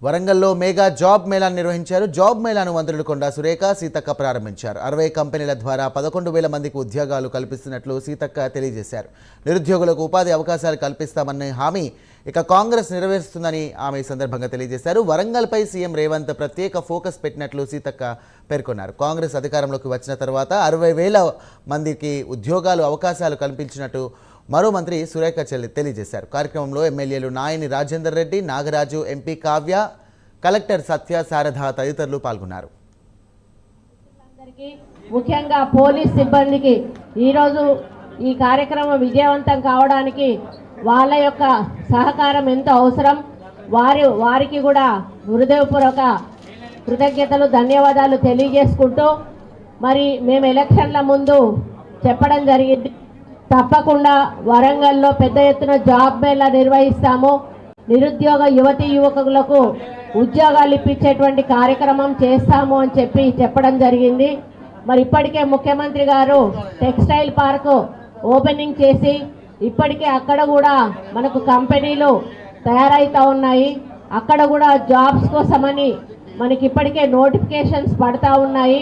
వరంగల్లో mega job మేళాను నిర్వహించారు. Job మేళాను మంత్రులు కొండా సురేఖ, సీతక్క ప్రారంభించారు. 60 కంపెనీల ద్వారా 11,000 మందికి ఉద్యోగాలు కల్పిస్తున్నట్లు సీతక్క తెలియజేశారు. నిరుద్యోగులకు ఉపాధి అవకాశాలు కల్పిస్తామన్న హామీ ఇక కాంగ్రెస్ నెరవేరుస్తుందని ఆమె ఈ సందర్భంగా తెలియజేశారు. వరంగల్పై సీఎం రేవంత్ ప్రత్యేక ఫోకస్ పెట్టినట్లు సీతక్క పేర్కొన్నారు. కాంగ్రెస్ అధికారంలోకి వచ్చిన తర్వాత 60,000 మందికి ఉద్యోగాలు అవకాశాలు కల్పించినట్టు మరో మంత్రి సురేఖ తెలియజేశారు. కార్యక్రమంలో ఎమ్మెల్యేలు నాయని రాజేందర్ రెడ్డి, నాగరాజు, ఎంపీ కావ్య, కలెక్టర్ సత్య, శారద తదితరులు పాల్గొన్నారు. ముఖ్యంగా పోలీస్ సిబ్బందికి ఈరోజు ఈ కార్యక్రమం విజయవంతం కావడానికి వాళ్ళ యొక్క సహకారం ఎంతో అవసరం. వారికి కూడా హృదయపూర్వక కృతజ్ఞతలు, ధన్యవాదాలు తెలియజేసుకుంటూ మరి మేము ఎలక్షన్ల ముందు చెప్పడం జరిగింది, తప్పకుండా వరంగల్లో పెద్ద ఎత్తున జాబ్ మేళా నిర్వహిస్తాము, నిరుద్యోగ యువతీ యువకులకు ఉద్యోగాలు ఇప్పించేటువంటి కార్యక్రమం చేస్తాము అని చెప్పడం జరిగింది. మరి ఇప్పటికే ముఖ్యమంత్రి గారు టెక్స్టైల్ పార్క్ ఓపెనింగ్ చేసి ఇప్పటికే అక్కడ కూడా మనకు కంపెనీలు తయారైతా ఉన్నాయి. అక్కడ కూడా జాబ్స్ కోసమని మనకి ఇప్పటికే నోటిఫికేషన్స్ పడతా ఉన్నాయి.